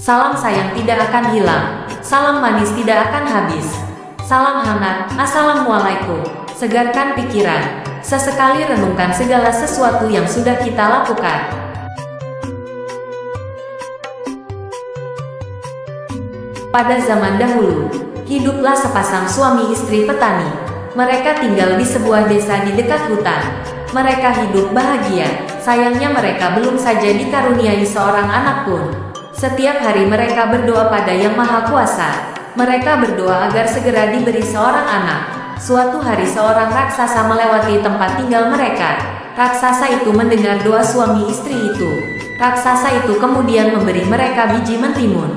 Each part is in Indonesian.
Salam sayang tidak akan hilang. Salam manis tidak akan habis. Salam hangat. Assalamualaikum. Segarkan pikiran. Sesekali renungkan segala sesuatu yang sudah kita lakukan. Pada zaman dahulu, hiduplah sepasang suami istri petani. Mereka tinggal di sebuah desa di dekat hutan. Mereka hidup bahagia. Sayangnya mereka belum saja dikaruniai seorang anak pun. Setiap hari mereka berdoa pada Yang Maha Kuasa. Mereka berdoa agar segera diberi seorang anak. Suatu hari seorang raksasa melewati tempat tinggal mereka. Raksasa itu mendengar doa suami istri itu. Raksasa itu kemudian memberi mereka biji mentimun.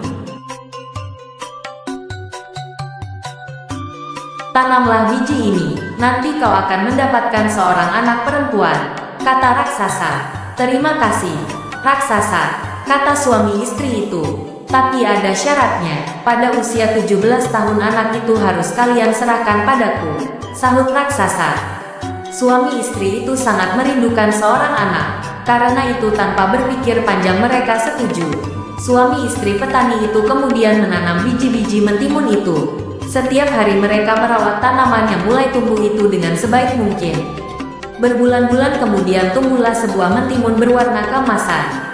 Tanamlah biji ini, nanti kau akan mendapatkan seorang anak perempuan, kata raksasa. Terima kasih, raksasa, kata suami istri itu. Tapi ada syaratnya, pada usia 17 tahun anak itu harus kalian serahkan padaku, sahut raksasa. Suami istri itu sangat merindukan seorang anak, karena itu tanpa berpikir panjang mereka setuju. Suami istri petani itu kemudian menanam biji-biji mentimun itu. Setiap hari mereka merawat tanaman yang mulai tumbuh itu dengan sebaik mungkin. Berbulan-bulan kemudian tumbuhlah sebuah mentimun berwarna keemasan.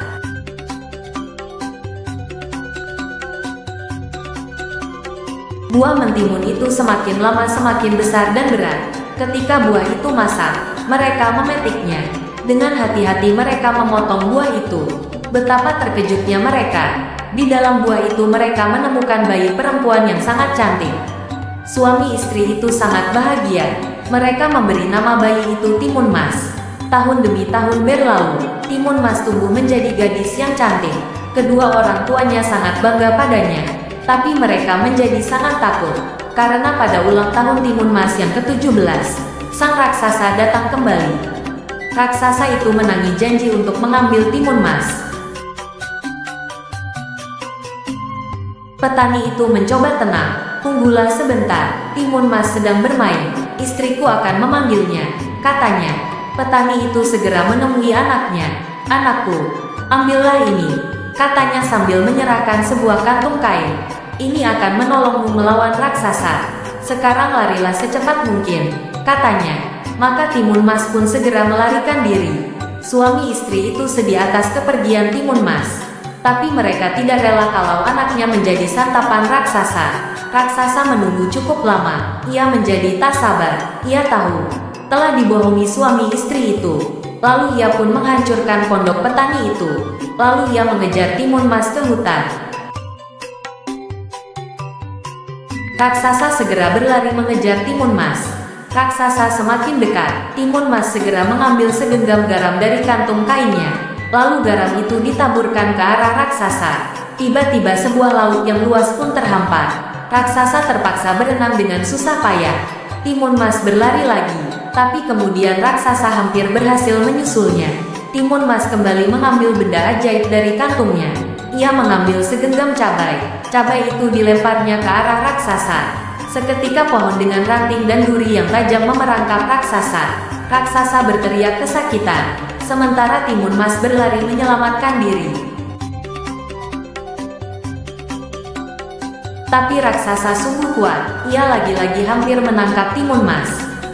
Buah mentimun itu semakin lama semakin besar dan berat. Ketika buah itu masak, mereka memetiknya. Dengan hati-hati mereka memotong buah itu. Betapa terkejutnya mereka. Di dalam buah itu mereka menemukan bayi perempuan yang sangat cantik. Suami istri itu sangat bahagia. Mereka memberi nama bayi itu Timun Mas. Tahun demi tahun berlalu, Timun Mas tumbuh menjadi gadis yang cantik. Kedua orang tuanya sangat bangga padanya. Tapi mereka menjadi sangat takut, karena pada ulang tahun Timun Mas yang ke-17, sang raksasa datang kembali. Raksasa itu menagih janji untuk mengambil Timun Mas. Petani itu mencoba tenang. Tunggulah sebentar, Timun Mas sedang bermain. Istriku akan memanggilnya, katanya. Petani itu segera menemui anaknya. Anakku, ambillah ini, katanya sambil menyerahkan sebuah kantung kain. Ini akan menolongmu melawan raksasa. Sekarang larilah secepat mungkin, katanya. Maka Timun Mas pun segera melarikan diri. Suami istri itu sedih atas kepergian Timun Mas. Tapi mereka tidak rela kalau anaknya menjadi santapan raksasa. Raksasa menunggu cukup lama. Ia menjadi tak sabar. Ia tahu telah dibohongi suami istri itu. Lalu ia pun menghancurkan pondok petani itu. Lalu ia mengejar Timun Mas ke hutan. Raksasa segera berlari mengejar Timun Mas. Raksasa semakin dekat. Timun Mas segera mengambil segenggam garam dari kantung kainnya. Lalu garam itu ditaburkan ke arah raksasa. Tiba-tiba sebuah laut yang luas pun terhampar. Raksasa terpaksa berenang dengan susah payah. Timun Mas berlari lagi, tapi kemudian raksasa hampir berhasil menyusulnya. Timun Mas kembali mengambil benda ajaib dari kantungnya. Ia mengambil segenggam cabai. Cabai itu dilemparnya ke arah raksasa. Seketika pohon dengan ranting dan duri yang tajam memerangkap raksasa. Raksasa berteriak kesakitan. Sementara Timun Mas berlari menyelamatkan diri. Tapi raksasa sungguh kuat. Ia lagi-lagi hampir menangkap Timun Mas.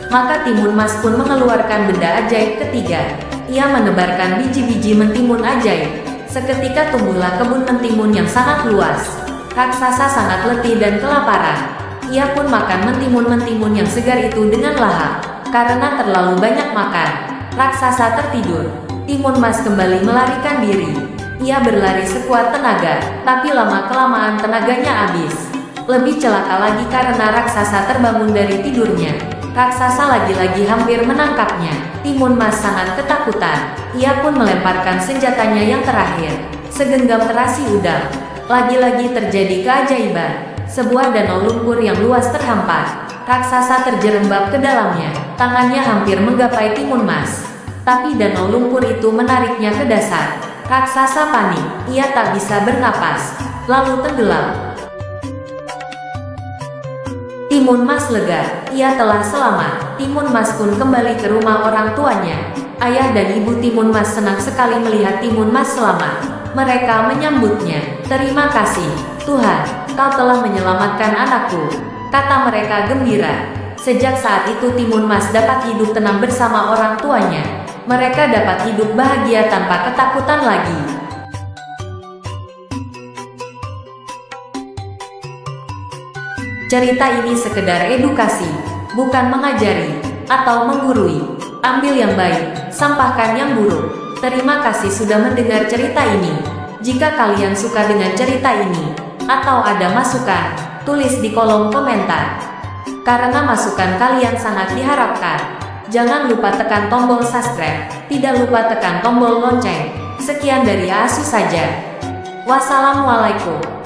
Maka Timun Mas pun mengeluarkan benda ajaib ketiga. Ia menebarkan biji-biji mentimun ajaib. Seketika tumbuhlah kebun mentimun yang sangat luas. Raksasa sangat letih dan kelaparan. Ia pun makan mentimun-mentimun yang segar itu dengan lahap. Karena terlalu banyak makan, raksasa tertidur. Timun Mas kembali melarikan diri. Ia berlari sekuat tenaga, tapi lama-kelamaan tenaganya habis. Lebih celaka lagi karena raksasa terbangun dari tidurnya. Raksasa lagi-lagi hampir menangkapnya. Timun Mas sangat ketakutan. Ia pun melemparkan senjatanya yang terakhir. Segenggam terasi udang. Lagi-lagi terjadi keajaiban. Sebuah danau lumpur yang luas terhampar. Raksasa terjerembab ke dalamnya. Tangannya hampir menggapai Timun Mas. Tapi danau lumpur itu menariknya ke dasar. Raksasa panik. Ia tak bisa bernapas. Lalu tenggelam. Timun Mas lega. Ia telah selamat. Timun Mas pun kembali ke rumah orang tuanya. Ayah dan ibu Timun Mas senang sekali melihat Timun Mas selamat. Mereka menyambutnya. "Terima kasih, Tuhan, kau telah menyelamatkan anakku," kata mereka gembira. Sejak saat itu Timun Mas dapat hidup tenang bersama orang tuanya. Mereka dapat hidup bahagia tanpa ketakutan lagi. Cerita ini sekedar edukasi, bukan mengajari atau menggurui. Ambil yang baik, sampahkan yang buruk. Terima kasih sudah mendengar cerita ini. Jika kalian suka dengan cerita ini, atau ada masukan, tulis di kolom komentar. Karena masukan kalian sangat diharapkan. Jangan lupa tekan tombol subscribe, tidak lupa tekan tombol lonceng. Sekian dari Asu saja. Wassalamualaikum.